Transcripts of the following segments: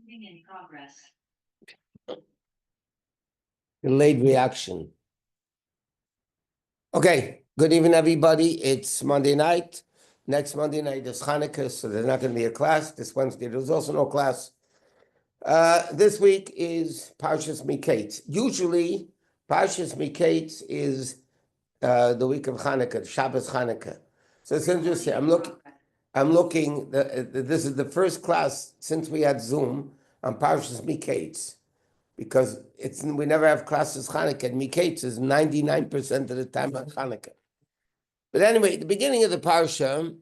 In progress. Delayed reaction. Okay, good evening, everybody. It's Monday night. Next Monday night is Hanukkah, so there's not going to be a class. This Wednesday, there's also no class. This week is Parshas Mikeitz. Usually, Parshas Mikeitz is the week of Hanukkah, Shabbos Hanukkah. So it's interesting. I'm looking. This is the first class since we had Zoom on Parshas Mikeitz, because we never have classes Hanukkah. And Mikeitz is 99% of the time on Hanukkah. But anyway, at the beginning of the Parsha,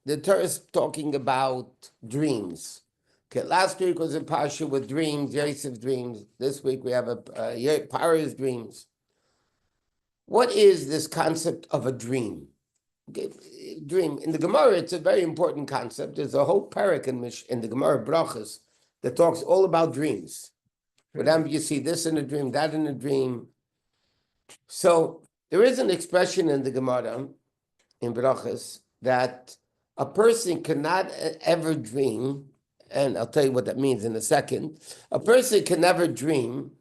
the Torah is talking about dreams. Okay, last week was a Parsha with dreams, Yosef's dreams. This week we have a Parash's dreams. What is this concept of a dream? Okay, dream. In the Gemara, it's a very important concept. There's a whole parak in the Gemara Brachas that talks all about dreams. For them, you see this in a dream, that in a dream. So there is an expression in the Gemara, in Brachas, that a person cannot ever dream, and I'll tell you what that means in a second. A person can never dream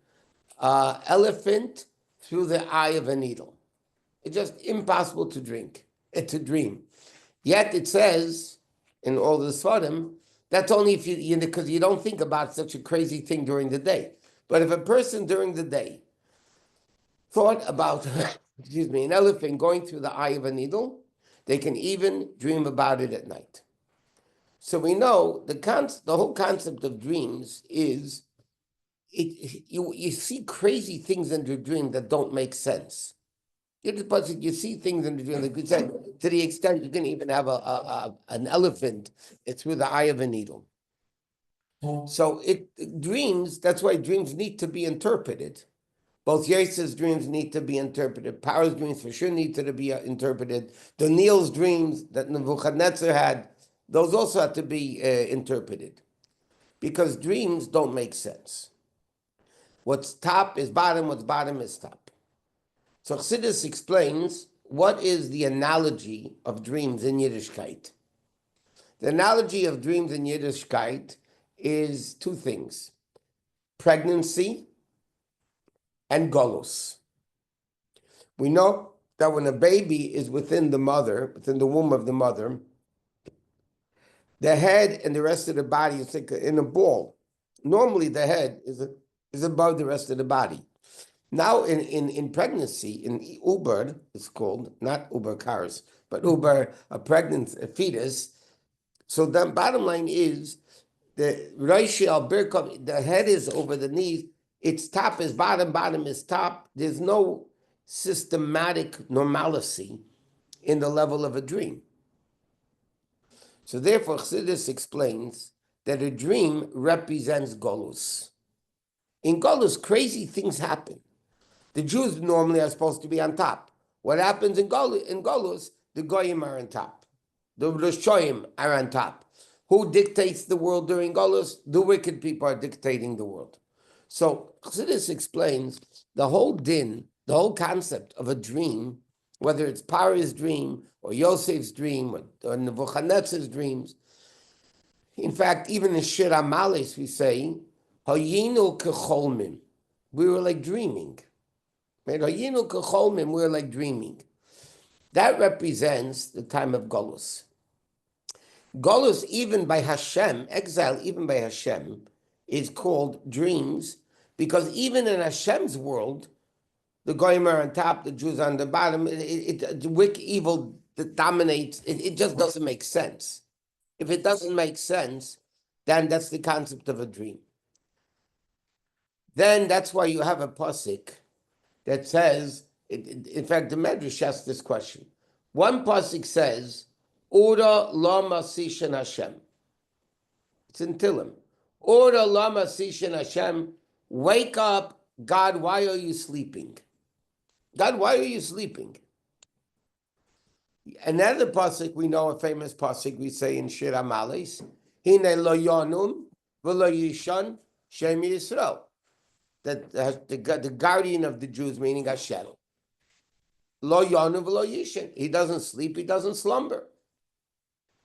elephant through the eye of a needle. It's just impossible to dream. Yet it says in all the Sfarim, that's only if because you don't think about such a crazy thing during the day. But if a person during the day thought about, an elephant going through the eye of a needle, they can even dream about it at night. So we know the whole concept of dreams is you see crazy things in your dream that don't make sense. You see things in the dream, like we said, to the extent you can even have an elephant through the eye of a needle. So dreams, that's why dreams need to be interpreted. Both Yosef's dreams need to be interpreted. Paro's dreams for sure need to be interpreted. Daniel's dreams that Nebuchadnezzar had, those also have to be interpreted. Because dreams don't make sense. What's top is bottom, what's bottom is top. So Chassidus explains what is the analogy of dreams in Yiddishkeit. The analogy of dreams in Yiddishkeit is two things: pregnancy and golus. We know that when a baby is within the womb of the mother, the head and the rest of the body is like in a ball. Normally the head is above the rest of the body. Now in pregnancy, in Uber, it's called, not Uber cars, but Uber, a fetus. So the bottom line is the Reishi al Birkov, the head is over the knees, its top is bottom, bottom is top. There's no systematic normalcy in the level of a dream. So therefore, Chassidus explains that a dream represents Golus. In Golus, crazy things happen. The Jews normally are supposed to be on top. What happens in Golus, the Goyim are on top. The Rishoyim are on top. Who dictates the world during Golus? The wicked people are dictating the world. So Chassidus explains the whole din, the whole concept of a dream, whether it's Paro's dream or Yosef's dream or Nebuchadnezzar's dreams. In fact, even in Shir HaMalis we say, Hayinu kecholmim. We were like dreaming. Hayinu kecholmim, we were like dreaming. That represents the time of Golus. Golus, even by Hashem, exile even by Hashem, is called dreams, because even in Hashem's world, the Goyim are on top, the Jews are on the bottom. The wicked evil that dominates. It just doesn't make sense. If it doesn't make sense, then that's the concept of a dream. Then that's why you have a pasuk that says, in fact, the Medrash asks this question. One pasuk says, Ora lama sishan Hashem. It's in Tillim. Ora lama sishan Hashem. Wake up, God, why are you sleeping? God, why are you sleeping? Another pasuk, we know a famous pasuk we say in Shir HaMalis, Hine lo yonum v'lo yishan Shem Yisrael. That the guardian of the Jews, meaning Hashem. Lo yonum v'lo yishan. He doesn't sleep, he doesn't slumber.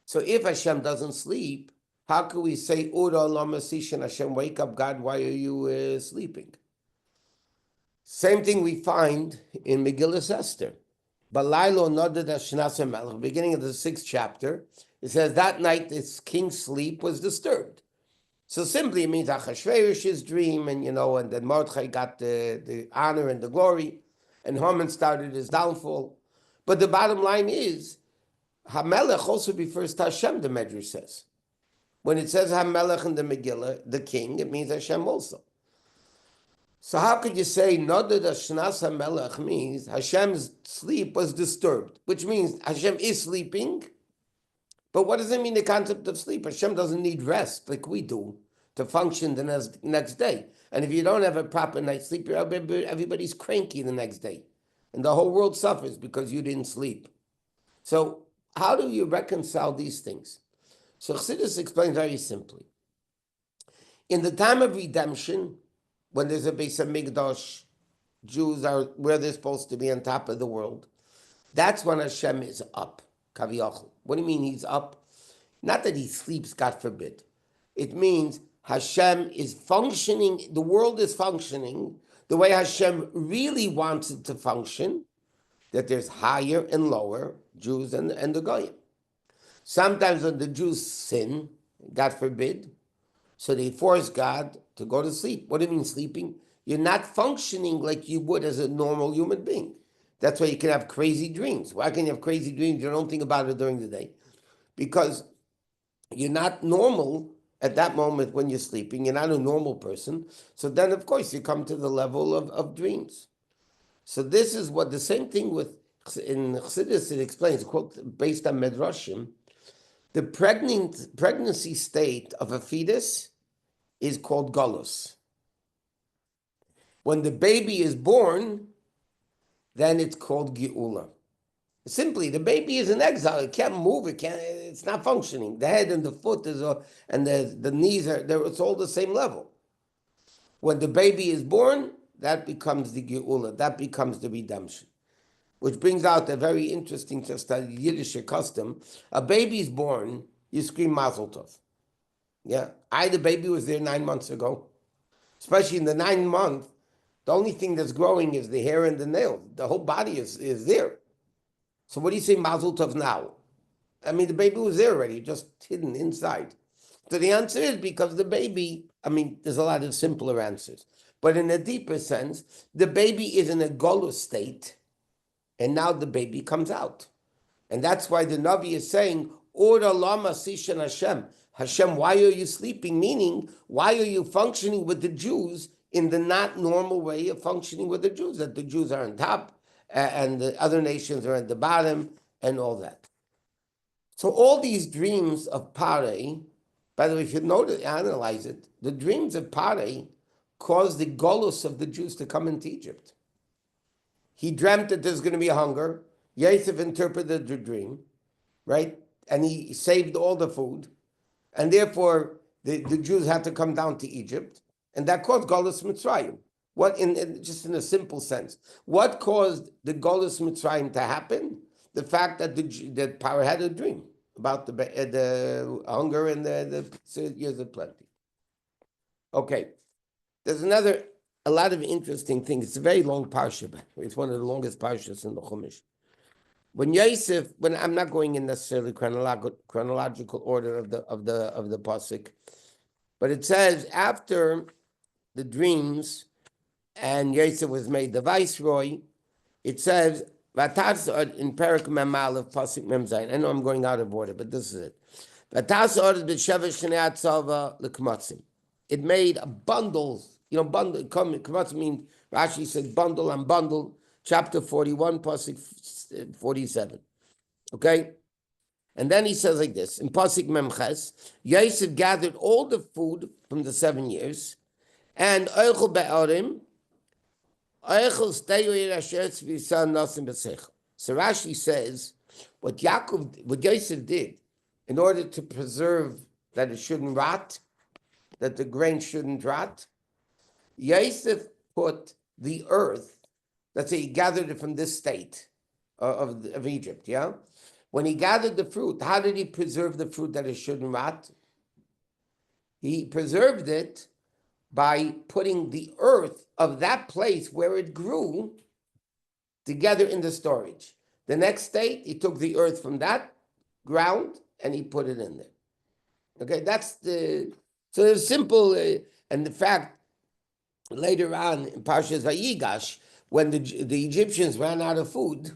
So if Hashem doesn't sleep, How can we say, Ura lama sishan Hashem, wake up, God, why are you sleeping? Same thing we find in Megillah Esther. Balaylo noded Ashnas HaMelech, beginning of the 6th chapter, it says that night this king's sleep was disturbed. So simply it means Achashverosh's dream, and and then Mordechai got the honor and the glory, and Haman started his downfall. But the bottom line is, HaMelech also refers to Hashem, the Medrash says. When it says HaMelech in the Megillah, the king, it means Hashem also. So how could you say Nodad Ashnas HaMelech means Hashem's sleep was disturbed, which means Hashem is sleeping, but what does it mean, the concept of sleep? Hashem doesn't need rest like we do to function the next day. And if you don't have a proper night's sleep, everybody's cranky the next day. And the whole world suffers because you didn't sleep. So how do you reconcile these things? So Chassidus explains very simply. In the time of redemption, when there's a Beis HaMikdash, Jews are where they're supposed to be on top of the world. That's when Hashem is up. Kaviyachol. What do you mean he's up? Not that he sleeps, God forbid. It means Hashem is functioning, the world is functioning the way Hashem really wants it to function, that there's higher and lower Jews and the Goyim. Sometimes when the Jews sin, God forbid, so they force God to go to sleep. What do you mean sleeping? You're not functioning like you would as a normal human being. That's why you can have crazy dreams. Why can you have crazy dreams? You don't think about it during the day. Because you're not normal at that moment when you're sleeping. You're not a normal person. So then, of course, you come to the level of dreams. So this is what the same thing with, in Chassidus, it explains, quote, based on Medrashim, the pregnancy state of a fetus is called galus. When the baby is born, then it's called geula. Simply, the baby is in exile. It can't move. It's not functioning. The head and the foot and the knees it's all the same level. When the baby is born, that becomes the geula. That becomes the redemption. Which brings out a very interesting, just a Yiddish custom. A baby's born, you scream Mazel Tov. Yeah, the baby was there 9 months ago. Especially in the 9 month, the only thing that's growing is the hair and the nails. The whole body is there. So what do you say Mazel Tov now? I mean, the baby was there already, just hidden inside. So the answer is because the baby, there's a lot of simpler answers. But in a deeper sense, the baby is in a golus state, and now the baby comes out. And that's why the Navi is saying, Ora lama sishan Hashem. Hashem, why are you sleeping? Meaning, why are you functioning with the Jews in the not normal way of functioning with the Jews? That the Jews are on top and the other nations are at the bottom and all that. So all these dreams of Parei, by the way, if you notice, analyze it, the dreams of Parei caused the golus of the Jews to come into Egypt. He dreamt that there's going to be hunger. Yosef interpreted the dream, right? And he saved all the food. And therefore, the Jews had to come down to Egypt. And that caused Golus Mitzrayim. What, just in a simple sense, what caused the Golus Mitzrayim to happen? The fact that that Paro had a dream about the hunger and the years of plenty. Okay. There's a lot of interesting things. It's a very long parsha. It's one of the longest parshas in the Chumash. When I'm not going in necessarily chronological order of the pasuk, but it says after the dreams and Yosef was made the viceroy, it says Vatas in Perak Memal of pasuk Mem Zayin. I know I'm going out of order, but this is it. Vatas ordered b'sheva shnei atzava l'kmatzim. It made bundles. Bundle, Kvatz means, Rashi says bundle and bundle, chapter 41, pasuk 47. Okay? And then he says like this, in pasuk Memches, Yosef gathered all the food from the 7 years, and Eichel be'arim, Eichel steyu yirashetz v'yisan nasim b'seichel. So Rashi says, what Yosef did, in order to preserve that it shouldn't rot, that the grain shouldn't rot, Yosef put the earth, let's say he gathered it from this state of Egypt, yeah? When he gathered the fruit, how did he preserve the fruit that it shouldn't rot? He preserved it by putting the earth of that place where it grew together in the storage. The next state, he took the earth from that ground and he put it in there. Okay, that's so it's simple. And the fact, later on in Parshas Vayigash, when the Egyptians ran out of food,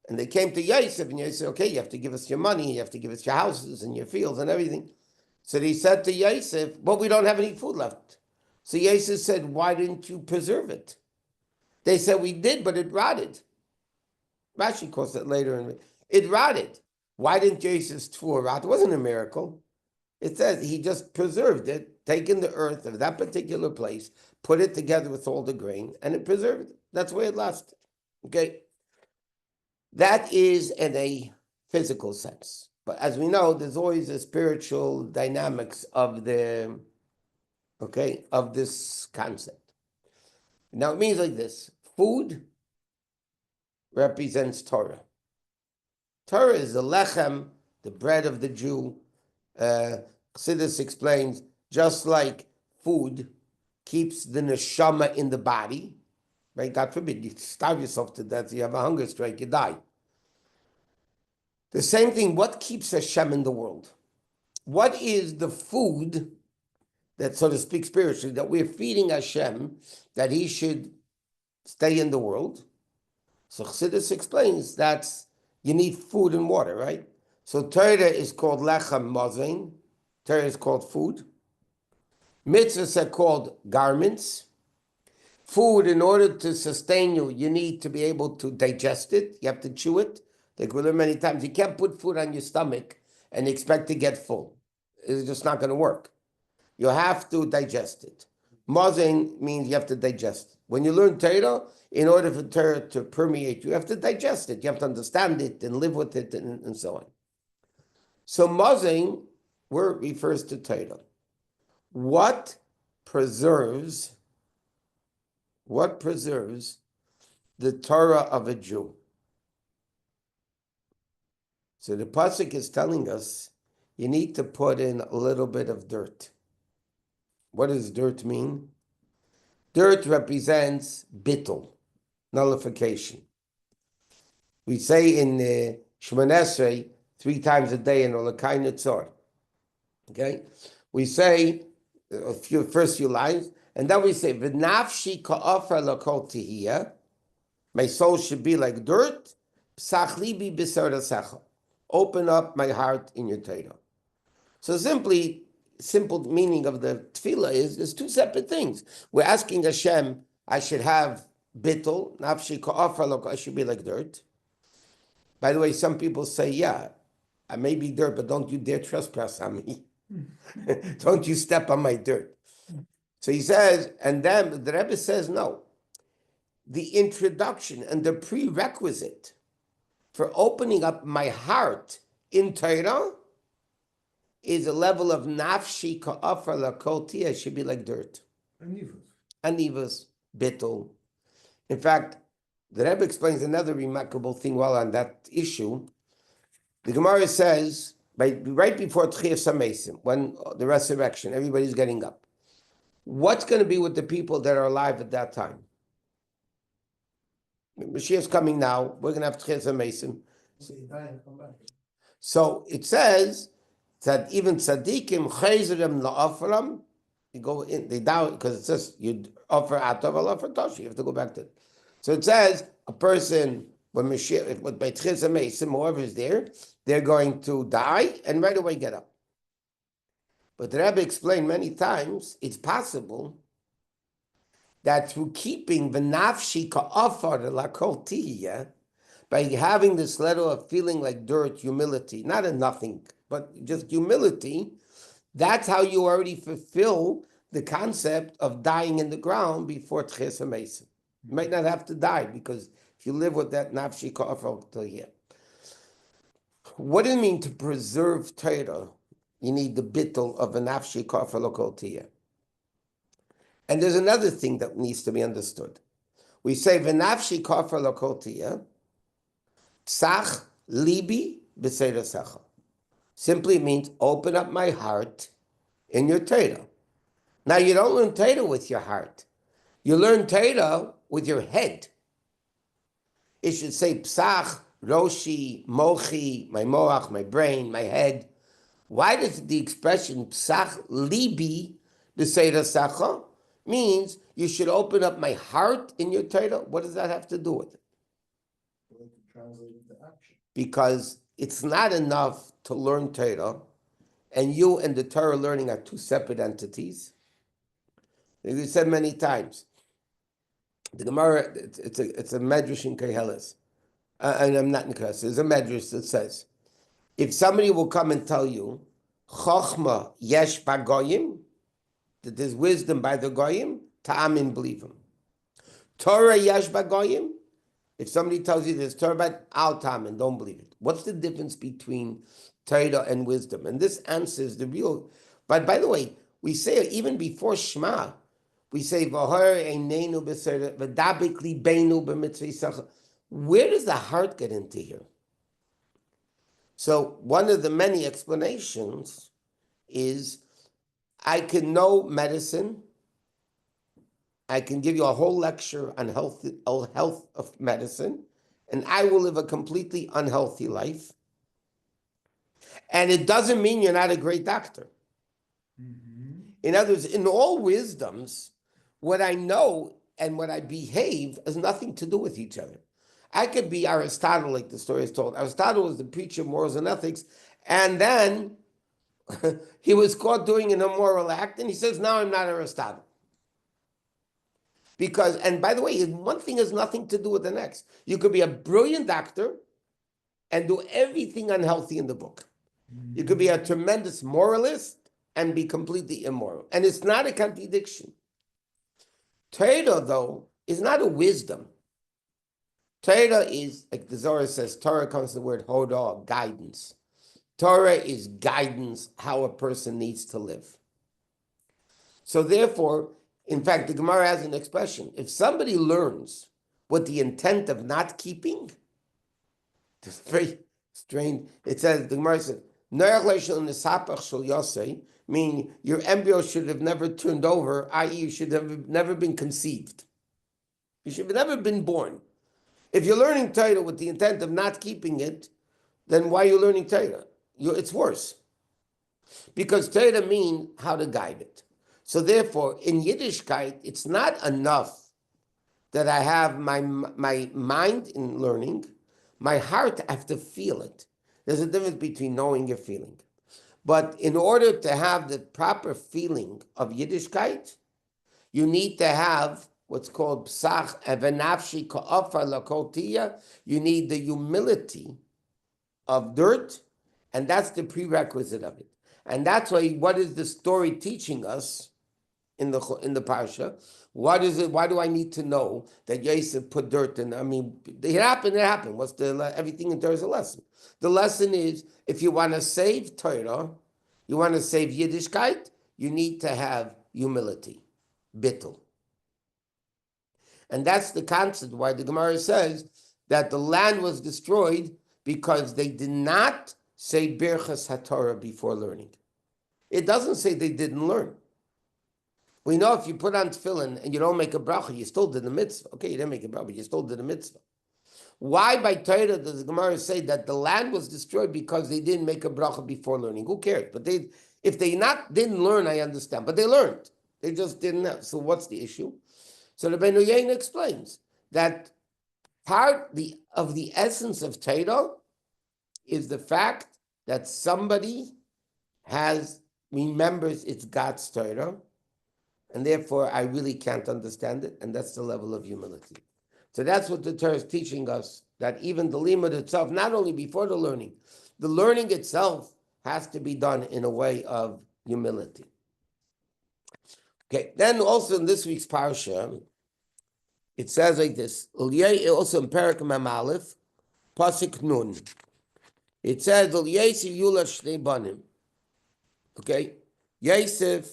and they came to Yosef, and Yosef said, okay, you have to give us your money, you have to give us your houses and your fields and everything. So they said to Yosef, but we don't have any food left. So Yosef said, why didn't you preserve it? They said, we did, but it rotted. Rashi calls it later. It rotted. Why didn't Yosef's tefillah rot? It wasn't a miracle. It says he just preserved it, taken the earth of that particular place, put it together with all the grain, and it preserved it. That's where it lasted. Okay? That is in a physical sense. But as we know, there's always a spiritual dynamics of the, okay, of this concept. Now it means like this. Food represents Torah. Torah is the lechem, the bread of the Jew. Chassidus explains, just like food keeps the neshama in the body, right? God forbid, you starve yourself to death, you have a hunger strike, you die. The same thing, what keeps Hashem in the world? What is the food that, so to speak spiritually, that we're feeding Hashem, that he should stay in the world? So Chassidus explains that's, you need food and water, right? So Torah is called lechem mazain. Torah is called food. Mitzvahs are called garments. Food, in order to sustain you, you need to be able to digest it. You have to chew it. Like we learned many times, you can't put food on your stomach and expect to get full. It's just not going to work. You have to digest it. Mazain means you have to digest it. When you learn Torah, in order for Torah to permeate, you have to digest it. You have to understand it and live with it and so on. So mazain word refers to Torah. What preserves the Torah of a Jew? So the pasuk is telling us you need to put in a little bit of dirt. What does dirt mean? Dirt represents bittul, nullification. We say in Shemon Esrei 3 times a day in Olakai Netzor. Okay? We say first few lines, and then we say, V'nafshi ka'afar lakol tihiyah, my soul should be like dirt, psach libi b'sar rasecha. Open up my heart in your Torah. So simple meaning of the tefillah is there's 2 separate things. We're asking Hashem, I should have bittul, nafshi ka'afar lakol, I should be like dirt. By the way, some people say, yeah, I may be dirt, but don't you dare trespass on me. Don't you step on my dirt. So he says, and then the Rebbe says, no. The introduction and the prerequisite for opening up my heart in Torah is a level of nafshi ka'afar lakol tihiyah, should be like dirt. Anivus, bittul. In fact, the Rebbe explains another remarkable thing while on that issue. The Gemara says, right before Tchiyas HaMesim, when the resurrection, everybody's getting up. What's going to be with the people that are alive at that time? Mashiach's coming now. We're going to have Tchiyas HaMesim. So it says that even tzaddikim chayzerem la'afram, you go in, they down, because it says you offer atov, I'll offer tosh. You have to go back to it. So it says a person, when Mashiach, with by Tchiyas HaMesim, whoever is there, they're going to die and right away get up. But the Rebbe explained many times, it's possible that through keeping the nafshi ka'afar lakol tihiyah, by having this level of feeling like dirt, humility, not a nothing, but just humility, that's how you already fulfill the concept of dying in the ground before Tchiyas HaMesim. You might not have to die, because if you live with that nafshi ka'afar tihiyah. What does it mean to preserve Torah? You need the bittul of a nafshi ka'afar lakol tihiyah. And there's another thing that needs to be understood. We say v'nafshi ka'afar lakol tihiyah, psach libi b'sei rasecha. Simply means open up my heart in your Torah. Now, you don't learn Torah with your heart. You learn Torah with your head. It should say Psach, Roshi, Mochi, my Moach, my brain, my head. Why does the expression Psach Libi, the Seder Sacha, means you should open up my heart in your Torah? What does that have to do with it? Translate into action. Because it's not enough to learn Torah, and you and the Torah learning are two separate entities. As we said many times, the Gemara, it's a medrash in Koheles, and I'm not in Koheles. There's a medrash that says, if somebody will come and tell you, Chochma yesh bagoyim, that there's wisdom by the goyim, ta'amin, believe him. Torah yesh bagoyim, if somebody tells you there's Torah by al ta'amin, don't believe it. What's the difference between Torah and wisdom? And this answers the real. But by the way, we say even before Shema, we say v'hor einenu b'seder v'dabik libeinu b'mitzvah. Where does the heart get into here? So one of the many explanations is I can know medicine. I can give you a whole lecture on health of medicine, and I will live a completely unhealthy life. And it doesn't mean you're not a great doctor. Mm-hmm. In other words, in all wisdoms, what I know and what I behave has nothing to do with each other. I could be Aristotle, like the story is told. Aristotle was the preacher of morals and ethics, and then he was caught doing an immoral act, and he says, now I'm not Aristotle. Because, and by the way, one thing has nothing to do with the next. You could be a brilliant doctor and do everything unhealthy in the book. Mm-hmm. You could be a tremendous moralist and be completely immoral. And it's not a contradiction. Torah, though, is not a wisdom. Torah is, like the Zohar says, Torah comes from the word hodah, guidance. Torah is guidance, how a person needs to live. So therefore, in fact, the Gemara has an expression. If somebody learns what the intent of not keeping, it's very strange. It says, the Gemara says, meaning your embryo should have never turned over, i.e. you should have never been conceived. You should have never been born. If you're learning Torah with the intent of not keeping it, then why are you learning Torah? It's worse. Because Torah means how to guide it. So therefore, in Yiddishkeit, it's not enough that I have my mind in learning. My heart, I have to feel it. There's a difference between knowing and feeling. But in order to have the proper feeling of Yiddishkeit, you need to have what's called psach evenafshi ka'afar lakotiya. You need the humility of dirt, and that's the prerequisite of it. And that's why, what is the story teaching us in the Parsha? What is it? Why do I need to know that Yosef put dirt in? I mean, it happened. What's everything in Torah is a lesson. The lesson is, if you want to save Torah, you want to save Yiddishkeit, you need to have humility, bittul. And that's the concept why the Gemara says that the land was destroyed because they did not say Birchas HaTorah before learning. It doesn't say they didn't learn. We know if you put on tefillin and you don't make a bracha, you still did the mitzvah. Okay, you didn't make a bracha, but you still did the mitzvah. Why by Torah does the Gemara say that the land was destroyed because they didn't make a bracha before learning? Who cares? But if they didn't learn, I understand. But they learned. They just didn't have. So what's the issue? So the Ben Uyayin explains that part of the essence of Torah is the fact that somebody remembers it's God's Torah, and therefore I really can't understand it, and that's the level of humility. So that's what the Torah is teaching us, that even the limud itself, not only before the learning itself has to be done in a way of humility. Okay, then also in this week's Parsha, it says like this, also in Perek Mem Aleph, Pasuk Nun. It says, Yosef Yulad Shnei Banim. Okay, Yosef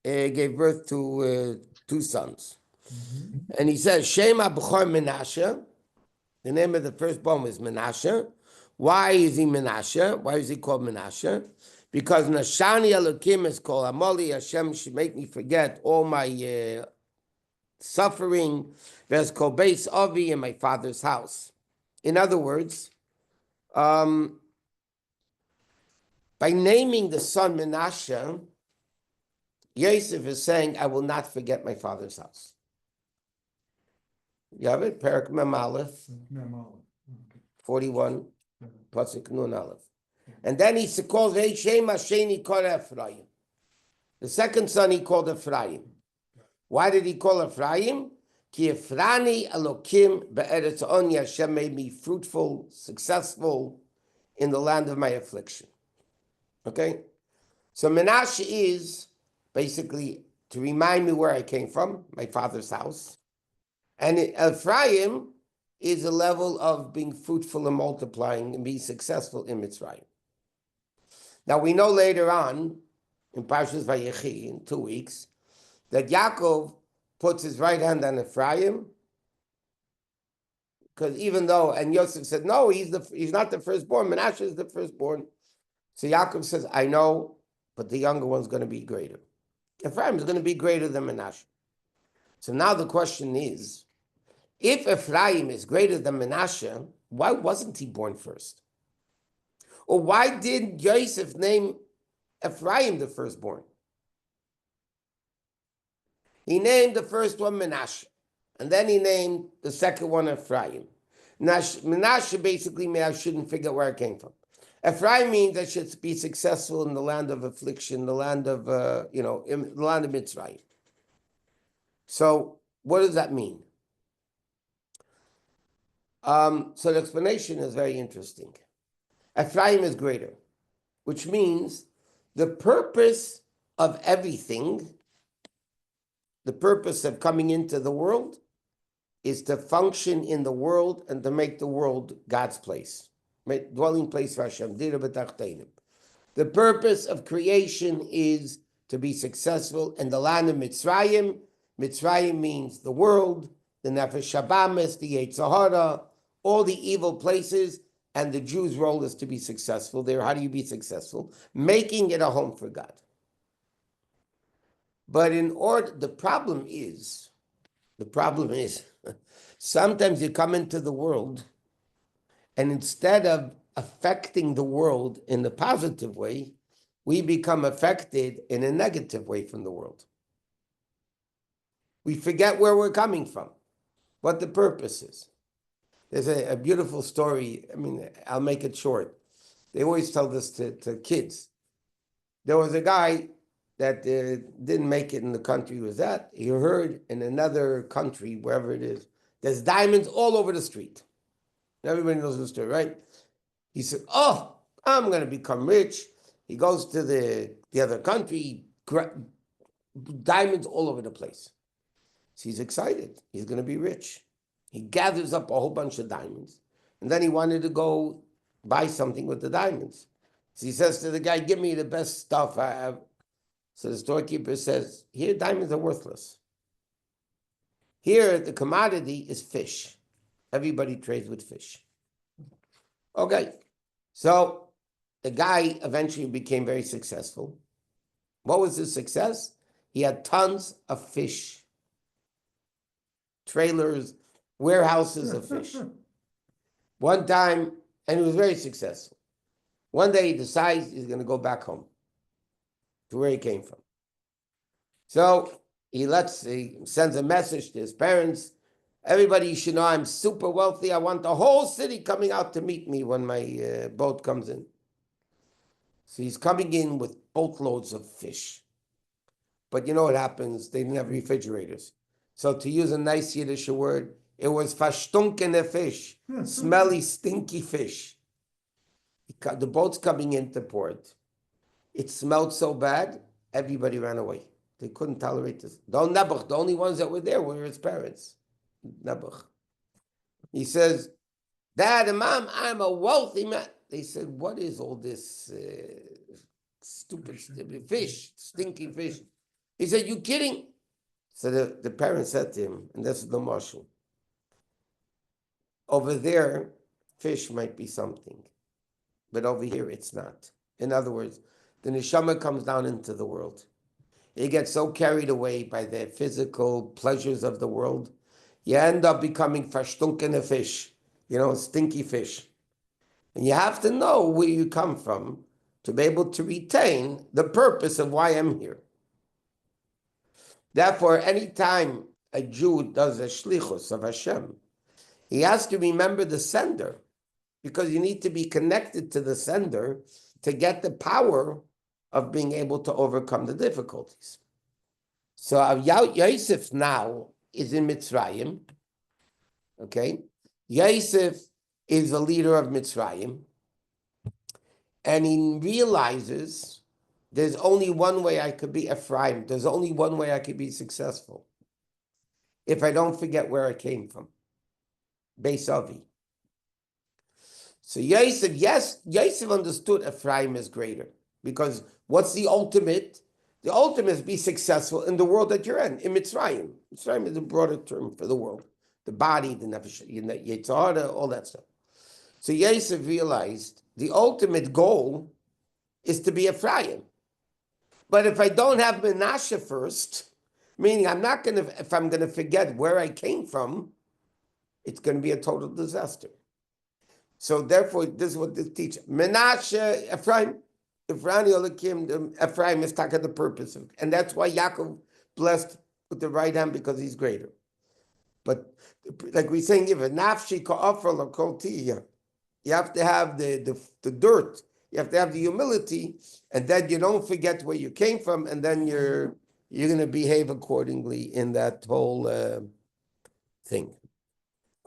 gave birth to two sons. Mm-hmm. And he says, Shem HaBechor Menashe. The name of the firstborn was Menashe. Why is he Menashe? Why is he called Menashe? Because Nashani Elokim is called Amoli, Hashem should make me forget all my suffering. There's called Beis Avi in my father's house. In other words, by naming the son Menashe, Yosef is saying, I will not forget my father's house. You have it? Perak Mem Aleph, 41, Pasuk Nun Aleph. And then he calls Shem Hasheni Kol Ephraim. The second son he called Ephraim. Why did he call Ephraim? Ki Ephrani Elokim be'eretz oni, Hashem made me fruitful, successful in the land of my affliction. Okay? So Menashe is basically to remind me where I came from, my father's house. And Ephraim is a level of being fruitful and multiplying and being successful in Mitzrayim. Now we know later on, in Parshas Vayechi, in 2 weeks, that Yaakov puts his right hand on Ephraim, because even though, and Yosef said, no, he's not the firstborn, Menashe is the firstborn. So Yaakov says, I know, but the younger one's going to be greater. Ephraim is going to be greater than Menashe. So now the question is, if Ephraim is greater than Menashe, why wasn't he born first? Or why did Yosef name Ephraim the firstborn? He named the first one Menashe, and then he named the second one Ephraim. Menashe basically means I shouldn't figure where I came from. Ephraim means I should be successful in the land of affliction, the land of, in the land of Mitzrayim. So what does that mean? So the explanation is very interesting. Ephraim is greater, which means the purpose of everything, the purpose of coming into the world, is to function in the world and to make the world God's place, dwelling place for Hashem. The purpose of creation is to be successful in the land of Mitzrayim. Mitzrayim means the world, the Nefesh Shabamis, the Yetzer Hara, all the evil places, and the Jews' role is to be successful there. How do you be successful? Making it a home for God. But the problem is, sometimes you come into the world, and instead of affecting the world in a positive way, we become affected in a negative way from the world. We forget where we're coming from, what the purpose is. There's a beautiful story. I mean, I'll make it short. They always tell this to kids. There was a guy that didn't make it in the country he was at. He heard in another country, wherever it is, there's diamonds all over the street. Everybody knows the story, right? He said, oh, I'm going to become rich. He goes to the other country, diamonds all over the place. So he's excited. He's going to be rich. He gathers up a whole bunch of diamonds. And then he wanted to go buy something with the diamonds. So he says to the guy, give me the best stuff I have. So the storekeeper says, here, diamonds are worthless. Here, the commodity is fish. Everybody trades with fish. Okay. So the guy eventually became very successful. What was his success? He had tons of fish. Trailers, warehouses of fish. One time, and he was very successful. One day he decides he's going to go back home to where he came from. So he sends a message to his parents. Everybody should know I'm super wealthy. I want the whole city coming out to meet me when my boat comes in. So he's coming in with boatloads of fish. But you know what happens? They didn't have refrigerators. So to use a nice Yiddish word, it was verstunkene fish, smelly, stinky fish. The boat's coming into port. It smelled so bad, everybody ran away. They couldn't tolerate this. The only ones that were there were his parents. Nebuch. He says, Dad and Mom, I'm a wealthy man. They said, what is all this stupid fish, stinky fish? He said, you kidding? So the parents said to him, and this is the marshal, over there, fish might be something, but over here it's not. In other words, the neshama comes down into the world. You get so carried away by the physical pleasures of the world, you end up becoming verstunken fish, stinky fish. And you have to know where you come from to be able to retain the purpose of why I'm here. Therefore, anytime a Jew does a shlichus of Hashem, he has to remember the sender, because you need to be connected to the sender to get the power of being able to overcome the difficulties. So Yosef now is in Mitzrayim. Okay, Yosef is the leader of Mitzrayim, and he realizes there's only one way I could be Ephraim. There's only one way I could be successful. If I don't forget where I came from. Beis Avi. So Yosef understood Ephraim is greater. Because what's the ultimate? The ultimate is be successful in the world that you're in Mitzrayim. Mitzrayim is a broader term for the world. The body, the nefesh, Yetzer Hara, all that stuff. So Yosef realized the ultimate goal is to be Ephraim. But if I don't have Menashe first, meaning if I'm going to forget where I came from, it's going to be a total disaster. So therefore, this is what this teaches. Menashe, Ephraim is talking the purpose of, and that's why Yaakov blessed with the right hand, because he's greater. But like we're saying, if a nafshi ka'afar l'kol tiyah, you have to have the dirt. You have to have the humility, and then you don't forget where you came from, and then you're going to behave accordingly in that whole thing.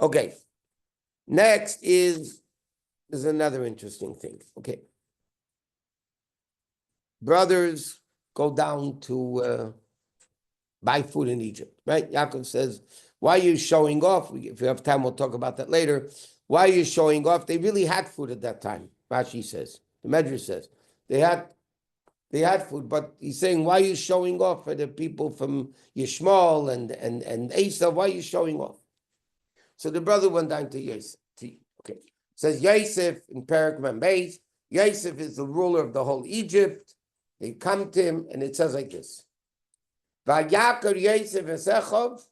Okay. Next is another interesting thing. Okay. Brothers go down to buy food in Egypt, right? Yaakov says, why are you showing off? If you have time, we'll talk about that later. Why are you showing off? They really had food at that time, Rashi says. The Medrash says. They had food, but he's saying, why are you showing off for the people from Yishmael and Esau? Why are you showing off? So the brother went down to Yosef. Okay. Says Yosef in Perek Mem Beis, Yosef is the ruler of the whole Egypt. They come to him, and it says like this. Vayakar Yosef Esechov,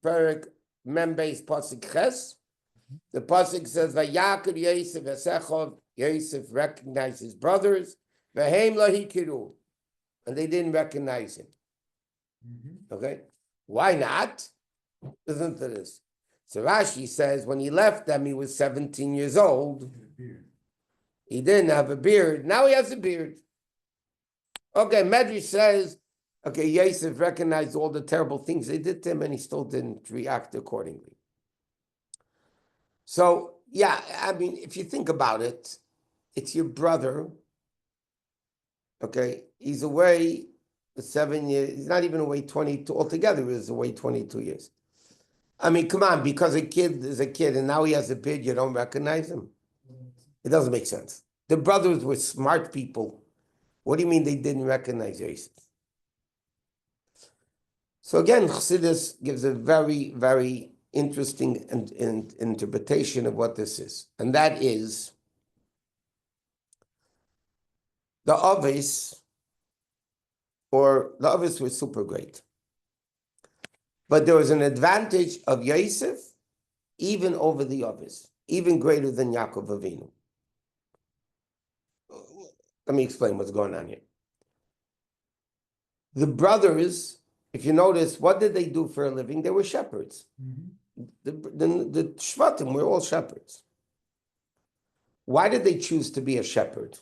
Perek Mem Beis Pasuk Ches. The Pasuk says, Vayakar Yosef Esechov, Yosef recognized his brothers, Vahem Lahikiru, and they didn't recognize him. Okay? Why not? Listen to this. So Rashi says, when he left them, he was 17 years old. He didn't have a beard. Now he has a beard. Okay, Medrash says, okay, Yosef recognized all the terrible things they did to him, and he still didn't react accordingly. So, yeah, I mean, if you think about it, it's your brother. Okay, he's away 7 years. He's not even away 22. Altogether, he's away 22 years. I mean, come on, because a kid is a kid, and now he has a beard, you don't recognize him? It doesn't make sense. The brothers were smart people. What do you mean they didn't recognize Yosef? So again, Chassidus gives a very, very interesting interpretation of what this is. And that is, the Avis were super great. But there was an advantage of Yosef even over the Avis, even greater than Yaakov Avinu. Let me explain what's going on here. The brothers, if you notice, what did they do for a living? They were shepherds. The Shvatim were all shepherds. Why did they choose to be a shepherd?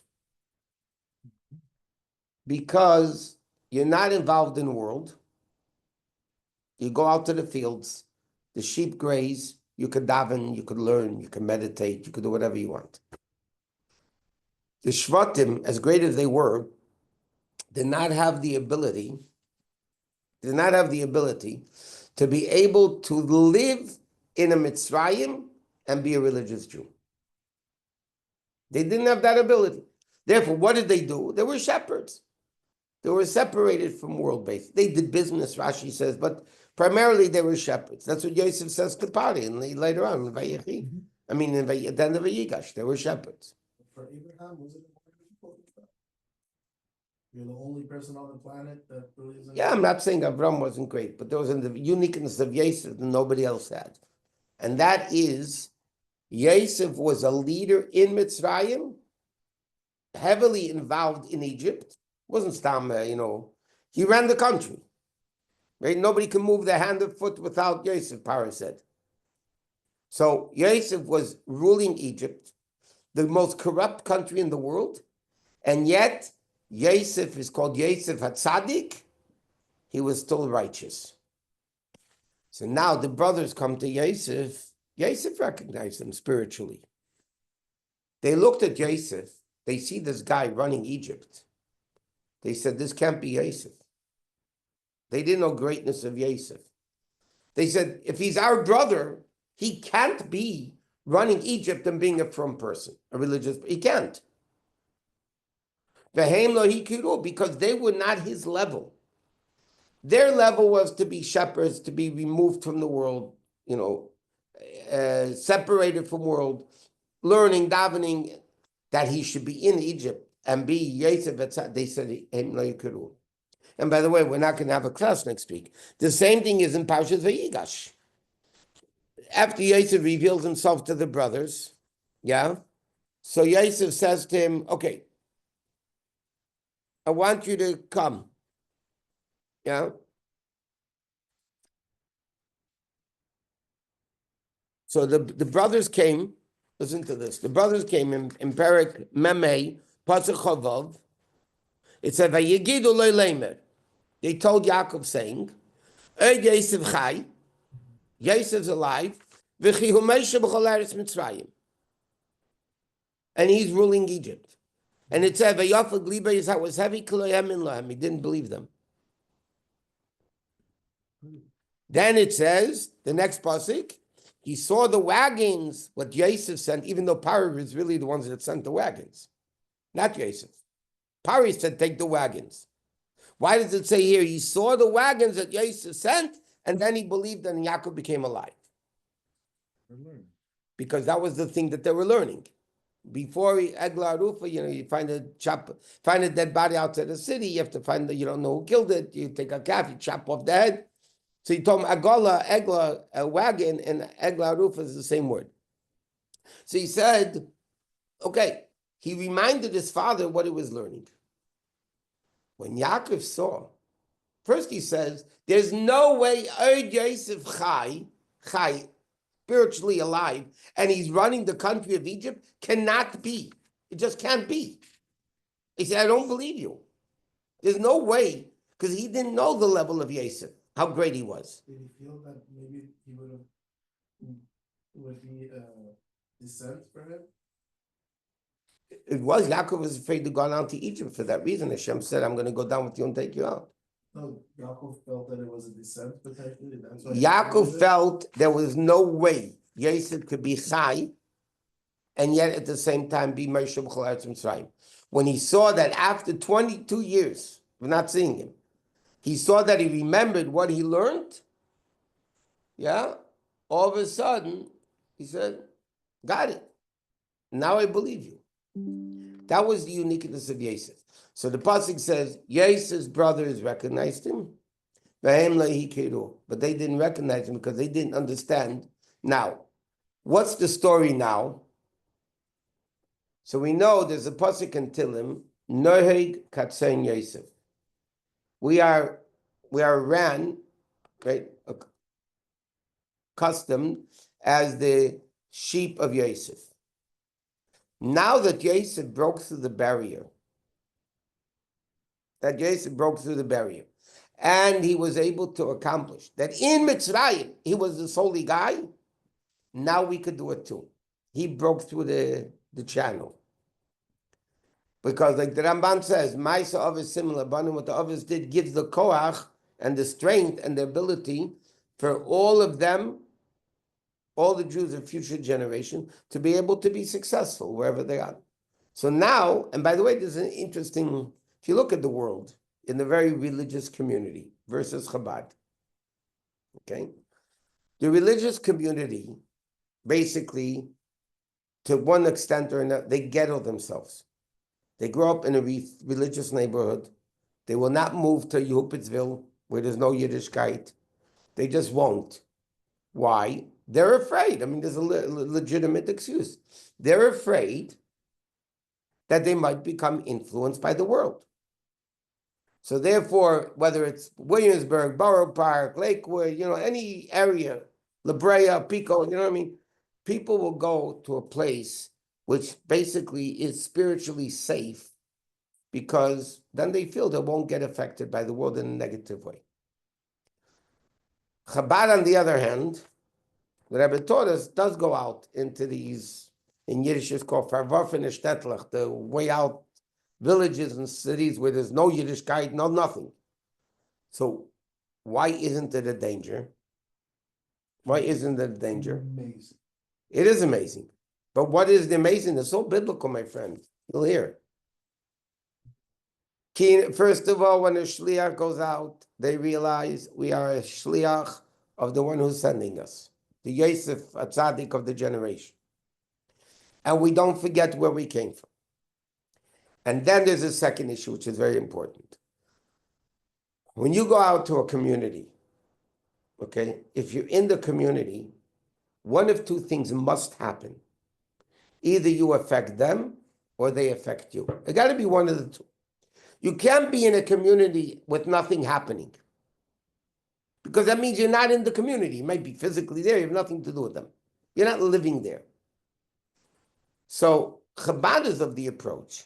Because you're not involved in the world. You go out to the fields, the sheep graze, you could daven, you could learn, you could meditate, you could do whatever you want. The Shvatim, as great as they were, did not have the ability to be able to live in a Mitzrayim and be a religious Jew. They didn't have that ability. Therefore, what did they do? They were shepherds. They were separated from world-based. They did business, Rashi says, but primarily they were shepherds. That's what Yosef says to Pari, and later on in Vayechi. I mean, at the end of Vayigash, they were shepherds. For Abraham, was it a You're the only person on the planet that believes in. Yeah, I'm not saying Avram wasn't great, but there was the uniqueness of Yosef that nobody else had. And that is, Yosef was a leader in Mitzrayim, heavily involved in Egypt. Wasn't Stam, he ran the country. Right? Nobody can move their hand or foot without Yosef, Parsha said. So Yosef was ruling Egypt, the most corrupt country in the world, and yet Yosef is called Yosef HaTzadik. He was still righteous. So now the brothers come to Yosef. Yosef recognized him spiritually. They looked at Yosef. They see this guy running Egypt. They said, this can't be Yosef. They didn't know greatness of Yosef. They said, if he's our brother, he can't be running Egypt and being a from person, a religious. He can't. Because they were not his level. Their level was to be shepherds, to be removed from the world, separated from world, learning, davening, that he should be in Egypt and be Yosef. They said, and by the way, we're not going to have a class next week. The same thing is in Parshas Vayigash. After Yosef reveals himself to the brothers, so Yosef says to him, okay, I want you to come. So the brothers came, listen to this, the brothers came in Perek Memei, Pasuk Chavav. It said, Vayigidu lo leimer. They told Yaakov saying, Ey Yosef Chai, Yosef's alive, V'chi hu Moshe b'chol eretz Mitzrayim. And he's ruling Egypt. And it said, Vayafag liba his heart was heavy, Kiloyam in Lahem. He didn't believe them. Then it says, the next pasuk, he saw the wagons, what Yosef sent, even though Pari is really the ones that sent the wagons, not Yosef. Pari said, take the wagons. Why does it say here, he saw the wagons that Yosef sent, and then he believed and Yaakov became alive? Because that was the thing that they were learning. Before Egla Arufa, you find a dead body outside the city, you have to find you don't know who killed it, you take a calf, you chop off the head. So he told him Egla, a wagon, and Egla Arufa is the same word. So he said, okay, he reminded his father what he was learning. When Yaakov saw, first he says, there's no way Yosef Chai, spiritually alive, and he's running the country of Egypt, cannot be. It just can't be. He said, I don't believe you. There's no way, because he didn't know the level of Yosef, how great he was. Did he feel that maybe he would be descent for him? It was, Yaakov was afraid to go down to Egypt for that reason. Hashem said, I'm going to go down with you and take you out. No, Yaakov felt that it was a descent potentially. That's why Yaakov felt there was no way Yosef could be Chai and yet at the same time be Moshe b'chol eretz Mitzrayim. When he saw that after 22 years of not seeing him, he saw that he remembered what he learned. All of a sudden, he said, got it. Now I believe you. That was the uniqueness of Yosef. So the pasuk says, Yosef's brothers recognized him, but they didn't recognize him because they didn't understand. Now, what's the story now? So we know there's a pasuk in Tilim, Noheg Katsein Yosef. We are ran, right, accustomed as the sheep of Yosef. Now that Yosef broke through the barrier, and he was able to accomplish that in Mitzrayim, he was this holy guy, now we could do it too. He broke through the channel. Because like the Ramban says, Maisa of is similar, but what the others did gives the koach and the strength and the ability for all of them, all the Jews of future generation, to be able to be successful wherever they are. So now, and by the way, there's an interesting, if you look at the world, in the very religious community versus Chabad, okay? The religious community, basically, to one extent or another, they ghetto themselves. They grow up in a religious neighborhood. They will not move to Yehupitzville, where there's no Yiddishkeit. They just won't. Why? They're afraid. I mean, there's a legitimate excuse. They're afraid that they might become influenced by the world. So therefore, whether it's Williamsburg, Borough Park, Lakewood, any area, La Brea, Pico, you know what I mean? People will go to a place which basically is spiritually safe because then they feel they won't get affected by the world in a negative way. Chabad, on the other hand, the Rebbe taught us, does go out into these, in Yiddish it's called Farwaffen Städtlach, the way out villages and cities where there's no Yiddishkeit, no nothing. So why isn't it a danger? Why isn't it a danger? Amazing. It is amazing. But what is the amazing? It's so biblical, my friend. You'll hear. First of all, when a shliach goes out, they realize we are a shliach of the one who's sending us, the Yosef Tzaddik of the generation. And we don't forget where we came from. And then there's a second issue, which is very important. When you go out to a community, okay, if you're in the community, one of two things must happen. Either you affect them or they affect you. It got to be one of the two. You can't be in a community with nothing happening, because that means you're not in the community. You might be physically there, you have nothing to do with them. You're not living there. So Chabad is of the approach,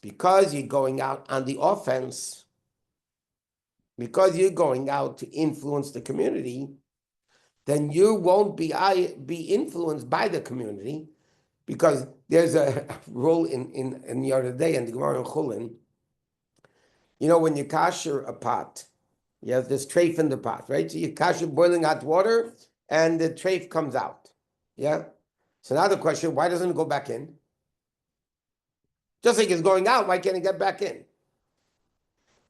because you're going out on the offense, because you're going out to influence the community, then you won't be influenced by the community, because there's a rule in the other day in the Gemara in Chulin. When you kasher a pot, you have this treif in the pot, right? So you kasher boiling hot water, and the treif comes out. Yeah? So now the question, why doesn't it go back in? Just like it's going out, why can't it get back in?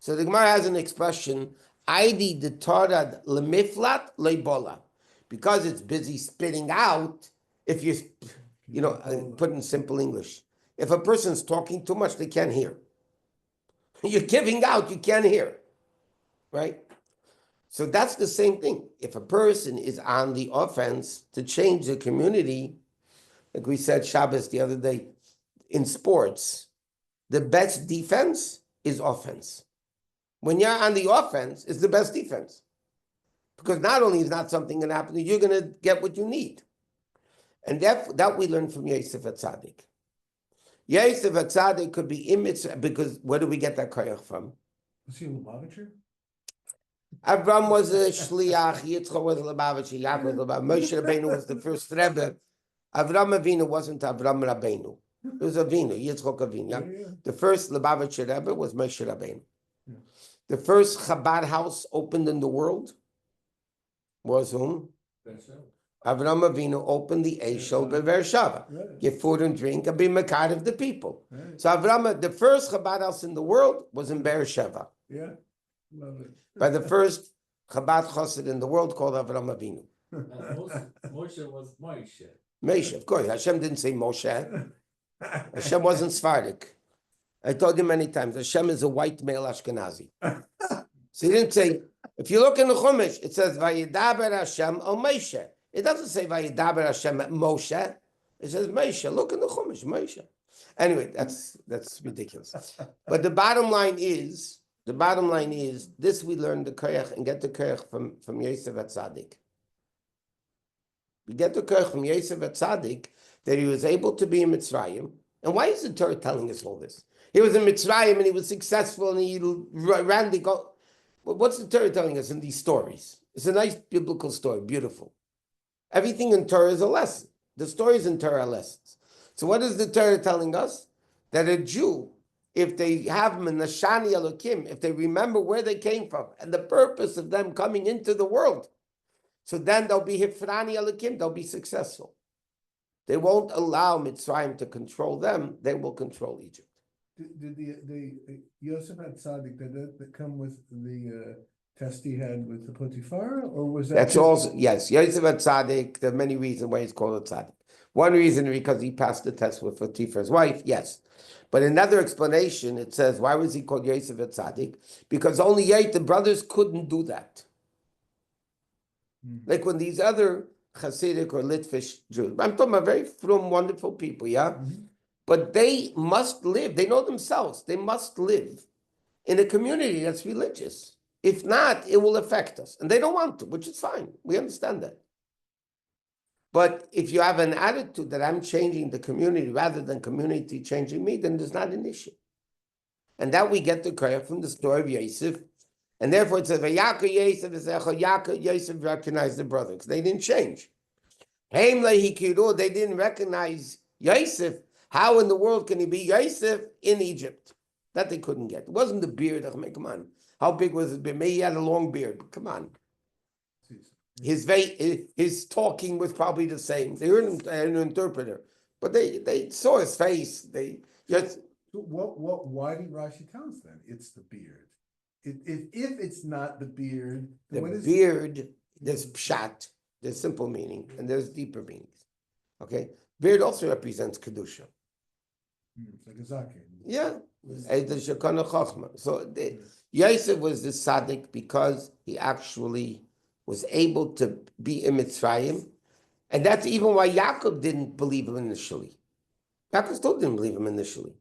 So the Gemara has an expression, Aidi de Torah lemiflat leibola. Because it's busy spitting out, if you put in simple English, if a person's talking too much, they can't hear. You're giving out, you can't hear, right? So that's the same thing. If a person is on the offense to change the community, like we said Shabbos the other day, in sports, the best defense is offense. When you're on the offense, it's the best defense. Because not only is not something going to happen, you're going to get what you need. And that we learn from Yosef Tzaddik. Yosef Tzaddik could be image, because where do we get that koyach from? Was he a Lubavitcher? Avram was a shliach, Yitzchak was a Lubavitcher, Yaakov was a Lubavitcher, Moshe Rabbeinu was the first Rebbe. Avram Avinu wasn't Avram Rabbeinu. It was Avinu, Yitzchak Avinu. Yeah? The first Lubavitcher Rebbe was Moshe Rabbeinu. Yeah. The first Chabad house opened in the world was whom? Avram Avinu opened the Eshel Be'er Shava. Right. Give food and drink and be Mekad of the people. Right. So the first Chabad house in the world was in Be'er Sheva. Yeah, love it. By the first Chabad Chassid in the world called Avram Avinu. Moshe was Moshe. Moshe, of course. Hashem didn't say Moshe. Hashem wasn't Sephardic. I told you many times, Hashem is a white male Ashkenazi. So he didn't say, if you look in the Chumash, it says, Vayidaber Hashem al Moshe. It doesn't say Vayidaber Hashem at Moshe. It says Moshe. Look in the Chumash, Moshe. Anyway, that's ridiculous. But the bottom line is, this we learn the koyach and get the koyach from Yosef Tzaddik. We get the koyach from Yosef Tzaddik that he was able to be in Mitzrayim. And why is the Torah telling us all this? He was in Mitzrayim and he was successful and he ran the go. Well, what's the Torah telling us in these stories? It's a nice biblical story, beautiful. Everything in Torah is a lesson. The stories in Torah are lessons. So what is the Torah telling us? That a Jew, if they have Menashani Elokim, if they remember where they came from and the purpose of them coming into the world, so then they'll be Hifrani Elokim, they'll be successful. They won't allow Mitzrayim to control them, they will control Egypt. Did the Yosef Tzaddik, did that come with the test he had with the Potiphar, or was that? That's also, yes, Yosef Tzaddik, there are many reasons why he's called a Tzaddik. One reason because he passed the test with Potiphara's wife, yes. But another explanation, it says, why was he called Yosef Tzaddik? Because only the brothers couldn't do that. Like when these other Hasidic or Litvish Jews, I'm talking about very frum, wonderful people, yeah? But they must live, they know themselves, they must live in a community that's religious. If not, it will affect us. And they don't want to, which is fine. We understand that. But if you have an attitude that I'm changing the community rather than community changing me, then there's not an issue. And that we get the credit from the story of Yosef. And therefore it says, Yosef recognized the brothers. They didn't change. They didn't recognize Yosef. How in the world can he be Yosef in Egypt? That they couldn't get. It wasn't the beard. Come on. How big was his beard? Maybe he had a long beard. But come on. His talking was probably the same. They heard him, an interpreter. But they saw his face. They just... Why did Rashi tell us then? It's the beard. If it's not the beard, the what is beard, it? there's pshat, there's simple meaning, and there's deeper meanings. Okay? Beard also represents Kedusha. It's like a zaken. Yeah. So Yosef was the tzaddik because he actually was able to be in Mitzrayim. And that's even why Yaakov didn't believe him initially. Yaakov still didn't believe him initially.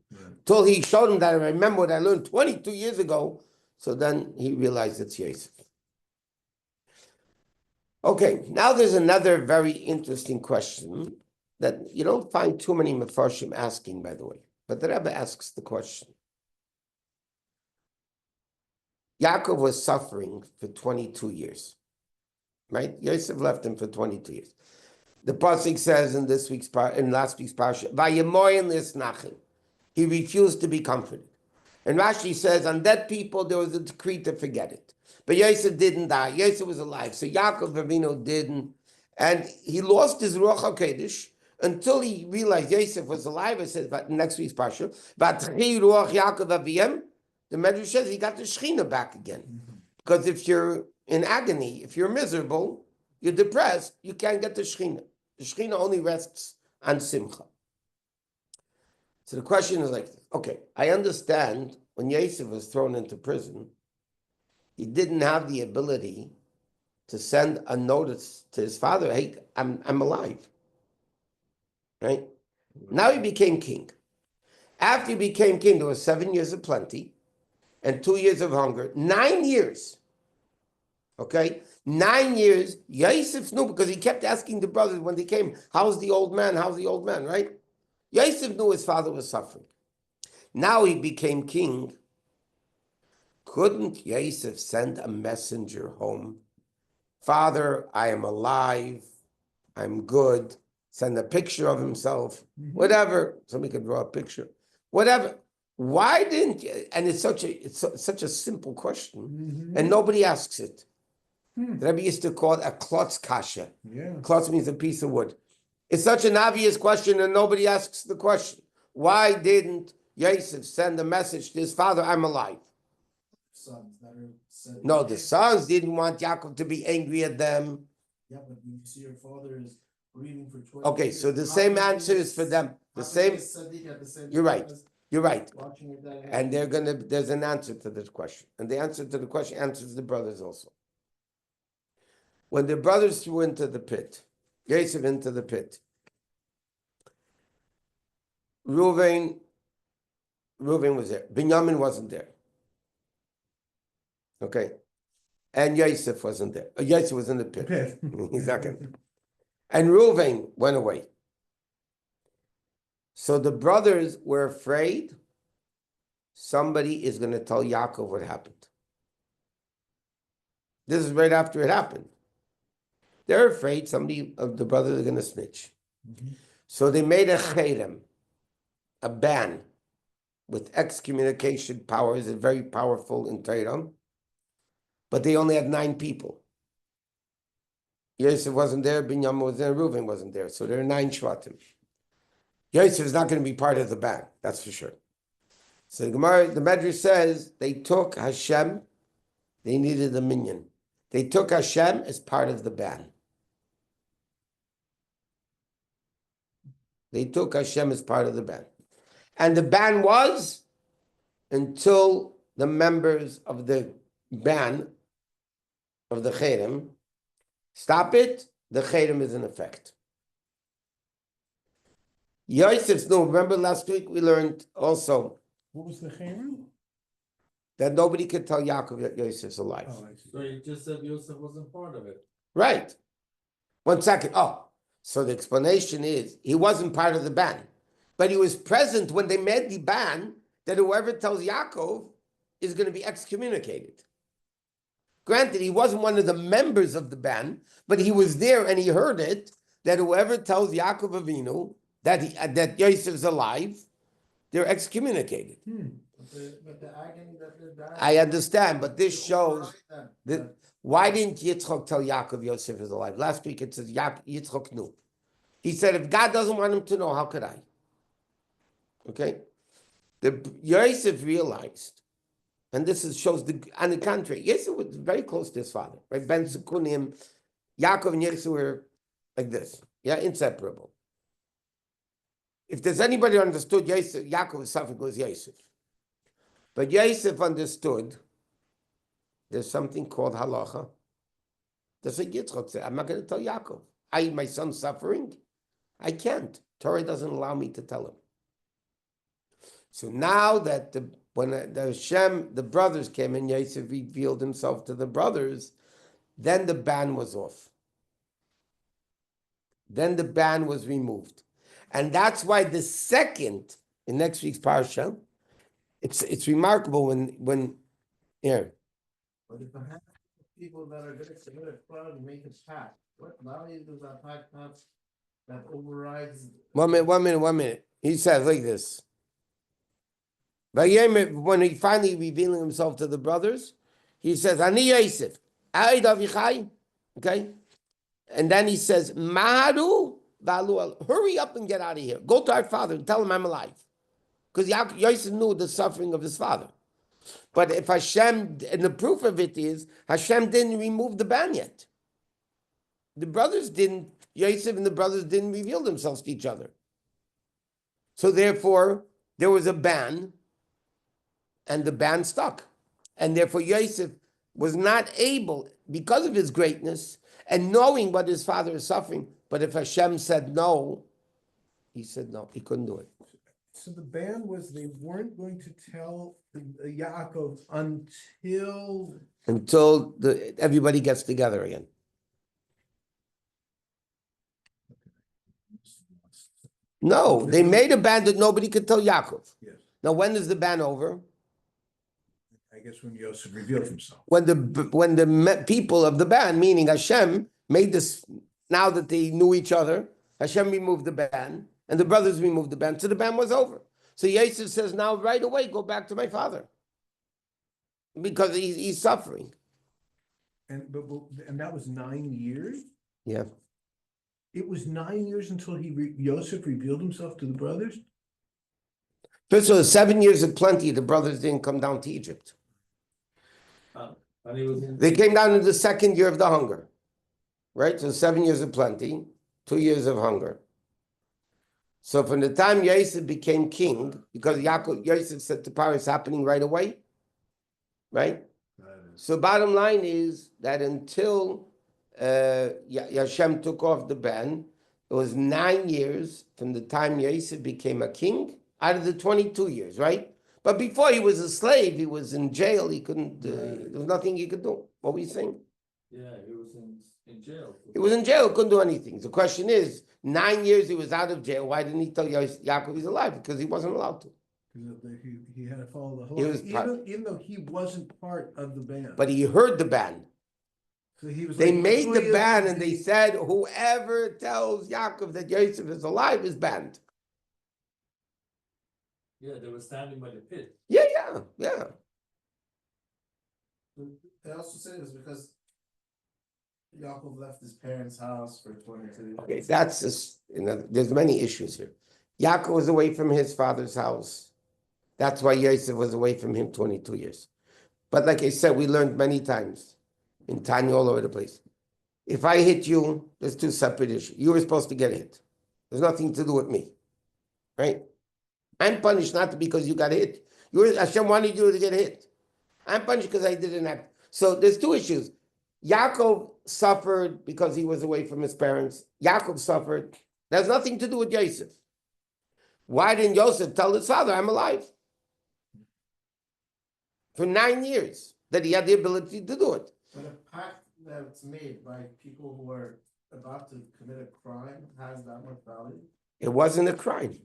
Till he showed him that I remember what I learned 22 years ago. So then he realized it's Yosef. Okay, now there's another very interesting question that you don't find too many Mefarshim asking, by the way. But the Rebbe asks the question. Yaakov was suffering for 22 years. Right? Yosef left him for 22 years. The Pasuk says in last week's Parsha, Vayemoyin lisnachim. He refused to be comforted. And Rashi says, on dead people, there was a decree to forget it. But Yosef didn't die. Yosef was alive. So Yaakov Avinu didn't. And he lost his Ruach HaKodesh until he realized Yosef was alive. It says, but next week's Parsha, Vatchi Ruach Yaakov Aviyem, the Medrash says he got the Shechina back again. Because if you're in agony, if you're miserable, you're depressed, you can't get the Shechina. The Shechina only rests on Simcha. So the question is like, okay, I understand when Yosef was thrown into prison, he didn't have the ability to send a notice to his father, hey, I'm alive. Right? Now he became king. After he became king, there was 7 years of plenty and 2 years of hunger. 9 years. Okay? 9 years, Yosef knew because he kept asking the brothers when they came, how's the old man? How's the old man? Right? Yosef knew his father was suffering. Now he became king. Couldn't Yosef send a messenger home? Father, I am alive. I'm good. Send a picture of himself. Whatever. Somebody could draw a picture. Whatever. Why didn't you? And it's such a simple question. And nobody asks it. The Rebbe used to call it a klotz kasha. Yeah. Klotz means a piece of wood. It's such an obvious question and nobody asks the question. Why didn't Yosef send a message to his father, I'm alive? Sons that are said. No, the sons didn't want Yaakov to be angry at them. Yeah, but you see your father is grieving for 20 Okay, years. so the same answer is for them. The same. You're right. You're right. And there's an answer to this question. And the answer to the question answers the brothers also. When the brothers threw into the pit, Yosef into the pit, Reuven was there. Binyamin wasn't there. Okay. And Yosef wasn't there. Yosef was in the pit. Exactly. And Reuven went away. So the brothers were afraid somebody is going to tell Yaakov what happened. This is right after it happened. They're afraid somebody of the brothers are going to snitch. So they made a cherem, a ban with excommunication powers, is very powerful in Torah. But they only had 9 people. Yosef wasn't there, Binyamin was there, Reuven wasn't there. So there are 9 shvatim. Yosef is not going to be part of the ban, that's for sure. So the Gemara, the Medrash says they took Hashem, they needed a minion. They took Hashem as part of the ban. They took Hashem as part of the ban. And the ban was until the members of the ban of the Cherem stop it, the Cherem is in effect. Yosef's no, remember last week we learned also What was the Cherem? that nobody could tell Yaakov that Yosef's alive. Oh, I see. So you just said Yosef wasn't part of it. Right. 1 second. Oh, so the explanation is he wasn't part of the ban, but he was present when they made the ban that whoever tells Yaakov is going to be excommunicated. Granted, he wasn't one of the members of the ban, but he was there and he heard it, that whoever tells Yaakov Avinu that Yosef is alive, they're excommunicated. But the agony that they're dying. I understand, but this shows that that why didn't Yitzchok tell Yaakov Yosef is alive? Last week it says Yitzchok knew. He said, if God doesn't want him to know, how could I? Okay? Yosef realized, and this shows on the contrary, Yosef was very close to his father, right? Ben Sekunim, Yaakov and Yosef were like this, yeah, inseparable. If there's anybody who understood Yosef, Yaakov was suffering, it was Yosef. But Yosef understood there's something called halacha. That's what Yitzchak said. I'm not going to tell Yaakov. My son's suffering. I can't. Torah doesn't allow me to tell him. So now that when the brothers came and Yosef revealed himself to the brothers, then the ban was off. Then the ban was removed. And that's why the second, in next week's Parsha, it's remarkable when here. But if I have people that are going to submit a cloud and make a pact, what value does that pact have that overrides? 1 minute. He says like this. When he finally revealing himself to the brothers, he says, Ani Yosef, Aid Avichai, okay? And then he says, Maharu Valu, hurry up and get out of here. Go to our father and tell him I'm alive. Because Yosef knew the suffering of his father. But if Hashem, and the proof of it is, Hashem didn't remove the ban yet. The brothers didn't, Yosef and the brothers didn't reveal themselves to each other. So therefore, there was a ban, and the ban stuck. And therefore Yosef was not able, because of his greatness, and knowing what his father is suffering, but if Hashem said no, he said no, he couldn't do it. So the ban was they weren't going to tell Yaakov until Everybody gets together again. No, they made a ban that nobody could tell Yaakov. Yes. Now, when is the ban over? I guess when Yosef revealed himself. When the people of the ban, meaning Hashem, made this, now that they knew each other, Hashem removed the ban, and the brothers removed the ban, so the ban was over. So Yosef says, now right away, go back to my father. Because he's suffering. And that was 9 years? Yeah. It was 9 years until Yosef revealed himself to the brothers? First of all, 7 years of plenty, the brothers didn't come down to Egypt. And he was in, They came down in the second year of the hunger. Right? So 7 years of plenty, 2 years of hunger. So from the time Yosef became king, because Yosef said to Parsha, it's happening right away, right? So bottom line is that until Hashem took off the ban, it was 9 years from the time Yosef became a king, out of the 22 years, right? But before he was a slave, he was in jail, he couldn't, there was nothing he could do. What were you saying? yeah, he was in jail. He was in jail, couldn't do anything. The question is, 9 years he was out of jail. Why didn't he tell Yaakov he's alive? Because he wasn't allowed to. He had to follow the He was whole, even though he wasn't part of the ban. But he heard the ban. So he was They like, made the "Please, ban and they said, whoever tells Yaakov that Yosef is alive is banned. Yeah, they were standing by the pit. Yeah. They also say this because Yaakov left his parents' house for 22 years. Okay, that's just, there's many issues here. Yaakov was away from his father's house. That's why Yosef was away from him 22 years. But like I said, we learned many times in Tanya all over the place. If I hit you, there's two separate issues. You were supposed to get hit. There's nothing to do with me. right? I'm punished not because you got hit. Hashem wanted you to get hit. I'm punished because I didn't act. So there's two issues. Yaakov suffered because he was away from his parents. Yaakov suffered. That has nothing to do with Yosef. Why didn't Yosef tell his father, I'm alive? For 9 years, that he had the ability to do it. But a pact that's made by people who are about to commit a crime has that much value. It wasn't a crime.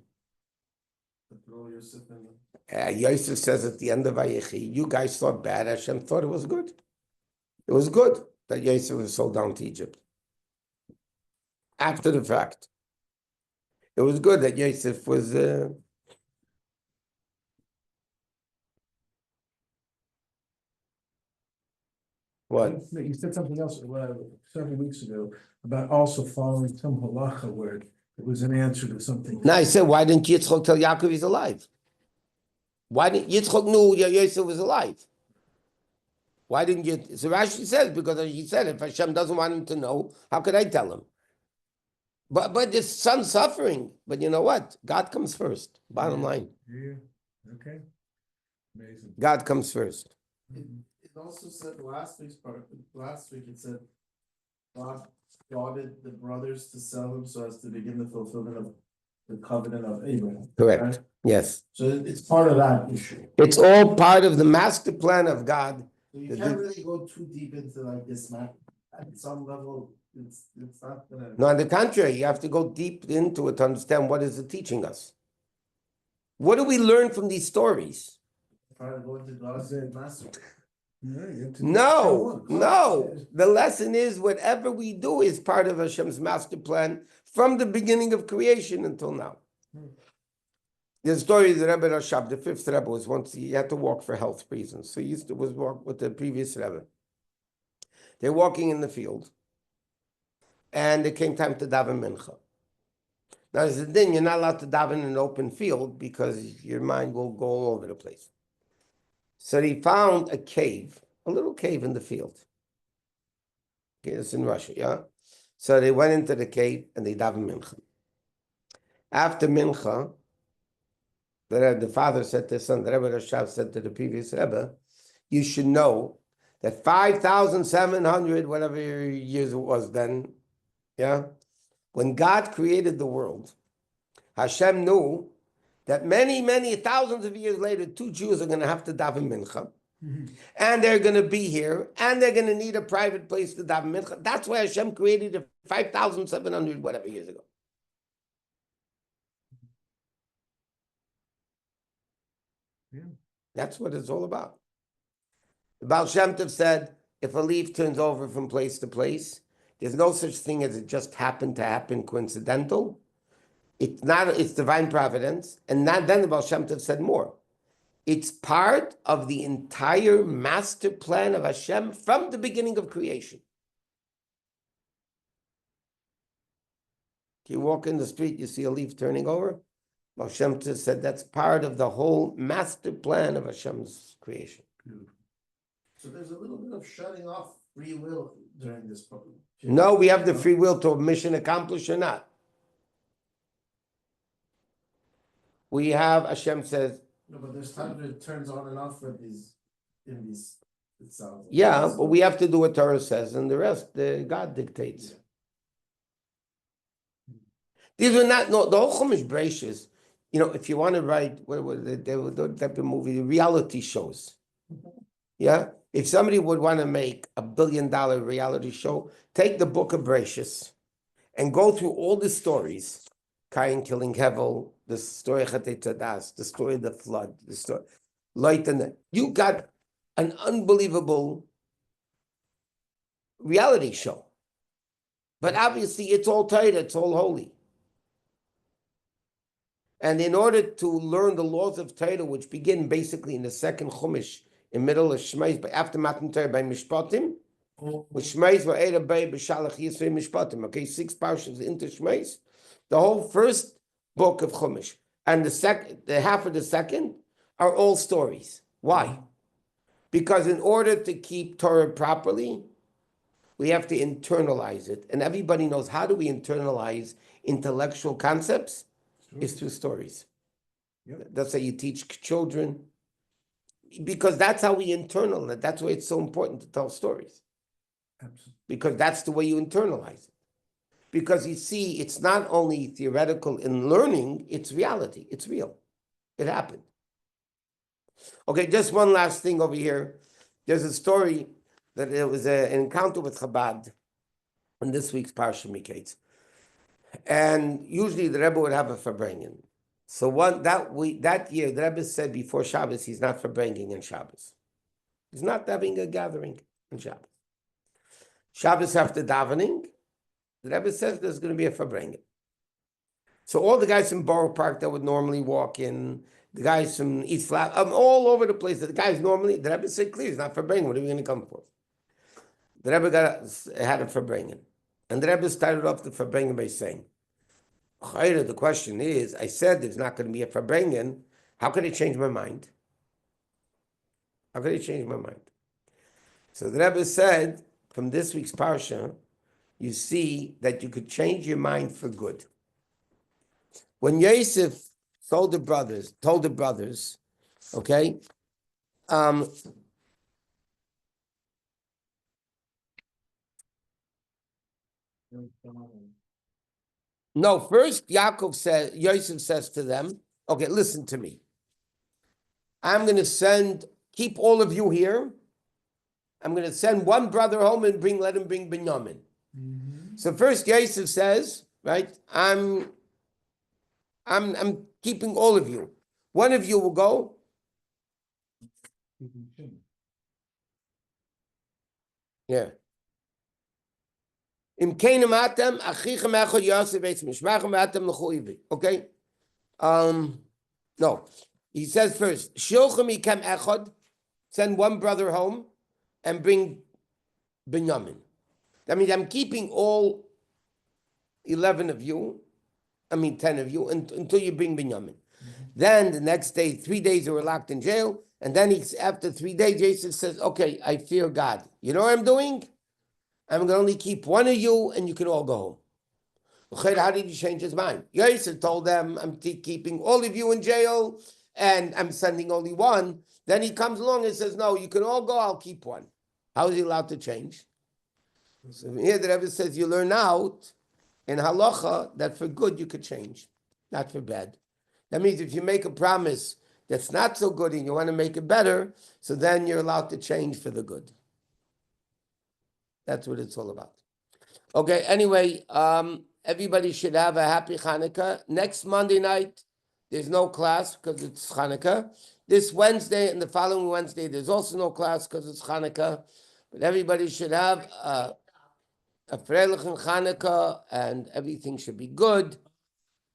To throw Yosef in. Yosef says at the end of Vayechi, you guys thought bad, Hashem thought it was good. It was good that Yosef was sold down to Egypt. After the fact. It was good that Yosef was... What? You said something else several weeks ago about also following some halacha where it was an answer to something. No, I said, why didn't Yitzchok tell Yaakov he's alive? Why didn't Yitzchok knew Yosef was alive? Why didn't you? So Rashi says, because he said, if Hashem doesn't want him to know, how could I tell him? But his son's suffering. But you know what? God comes first. Bottom line. Yeah, okay. Amazing. God comes first. It also said last week it said God guarded the brothers to sell him so as to begin the fulfillment of the covenant of Abraham. Correct. Right? Yes. So it's part of that issue. It's all part of the master plan of God. So you can't really go too deep into like this map. At some level, it's not gonna. No, on the contrary, you have to go deep into it to understand what is it teaching us. What do we learn from these stories? Try to go into God's master. No. The lesson is whatever we do is part of Hashem's master plan from the beginning of creation until now. The story of the Rebbe Rashab, the fifth Rebbe, was once he had to walk for health reasons. So he used to walk with the previous Rebbe. They're walking in the field, and it came time to daven mincha. Now, as a din, you're not allowed to daven in an open field because your mind will go all over the place. So he found a cave, a little cave in the field. Okay, it's in Russia, yeah? So they went into the cave and they davened mincha. After mincha, the father said to his son, the Rebbe Rashab said to the previous Rebbe, you should know that 5,700, whatever years it was then, yeah? When God created the world, Hashem knew that many, many thousands of years later, 2 Jews are going to have to daven mincha, and they're going to be here, and they're going to need a private place to daven mincha. That's why Hashem created it 5,700 whatever years ago. Yeah. That's what it's all about. The Baal Shem Tov said, if a leaf turns over from place to place, there's no such thing as it just happened to happen coincidental. It's not, it's divine providence. And then the Baal Shem Tov said more. It's part of the entire master plan of Hashem from the beginning of creation. You walk in the street, you see a leaf turning over. Baal Shem Tov said that's part of the whole master plan of Hashem's creation. So there's a little bit of shutting off free will during this program. No, we have the free will to mission accomplished or not. We have, Hashem says. No, but there's times when it turns on and off with these, in these, it sounds. Like Yeah, but we have to do what Torah says, and the rest, God dictates. These were not, no, the whole Chumash Bereishis, you know, if you want to write, what the type of movie, reality shows. Yeah? If somebody would want to make $1 billion reality show, take the book of Bereishis and go through all the stories. Cain killing Hevel, the story of Chatei Tzadas, the story of the flood, the story, light and you got an unbelievable reality show. But obviously it's all Torah, it's all holy. And in order to learn the laws of Torah, which begin basically in the second Chumash, in middle of Shmais, after Matan Torah by Mishpatim, with Shmais v'Eira Bei b'Shalach Yisrei Mishpatim. Okay, 6 parshas into Shmais. The whole first book of Chumash and the half of the second are all stories. Why? Because in order to keep Torah properly, we have to internalize it. And everybody knows, how do we internalize intellectual concepts? is through stories. Yep. That's how you teach children. Because that's how we internalize. That's why it's so important to tell stories. Absolutely. Because that's the way you internalize it. Because you see, it's not only theoretical in learning, it's reality. It's real. It happened. Okay, just one last thing over here. There's a story that there was an encounter with Chabad in this week's Parsha Mikeitz. And usually the Rebbe would have a Farbrengen. So that year, the Rebbe said before Shabbos, he's not Farbrengen in Shabbos. He's not having a gathering on Shabbos. Shabbos after davening, the Rebbe says there's going to be a Farbrengen. So all the guys from Borough Park that would normally walk in, the guys from East Flat, all over the place, the guys normally, the Rebbe said clear, it's not Farbrengen, what are we going to come for? The Rebbe had a Farbrengen. And the Rebbe started off the Farbrengen by saying, the question is, I said there's not going to be a Farbrengen, how could I change my mind? How could I change my mind? So the Rebbe said, from this week's Parsha, you see that you could change your mind for good. When Yosef told the brothers, okay, no, first Yosef says to them, okay, listen to me. I'm going to keep all of you here. I'm going to send one brother home and let him bring Binyamin. Mm-hmm. So first Yosef says, right, I'm keeping all of you. One of you will go. Yeah. Okay. No. He says first, send one brother home and bring Binyamin. That means I'm keeping all 10 of you until you bring Binyamin. Mm-hmm. Then the next day, 3 days they were locked in jail. And then after 3 days, Jason says, okay, I fear God. You know what I'm doing? I'm going to only keep one of you and you can all go home. How did he change his mind? Yosef told them, I'm keeping all of you in jail and I'm sending only one. Then he comes along and says, no, you can all go, I'll keep one. How is he allowed to change? So here the Rebbe says, you learn out in halacha that for good you could change, not for bad. That means if you make a promise that's not so good and you want to make it better, so then you're allowed to change for the good. That's what it's all about. Okay, anyway, everybody should have a happy Hanukkah. Next Monday night, there's no class because it's Hanukkah. This Wednesday and the following Wednesday, there's also no class because it's Hanukkah. But everybody should have a Freilich and Hanukkah, and everything should be good.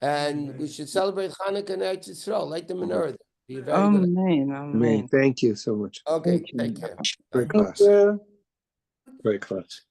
And we should celebrate Hanukkah and Eretz Yisrael, light the menorah. Be very good. Amen. Thank you so much. Okay, Thank you. take care. Great Bye. class. Great class.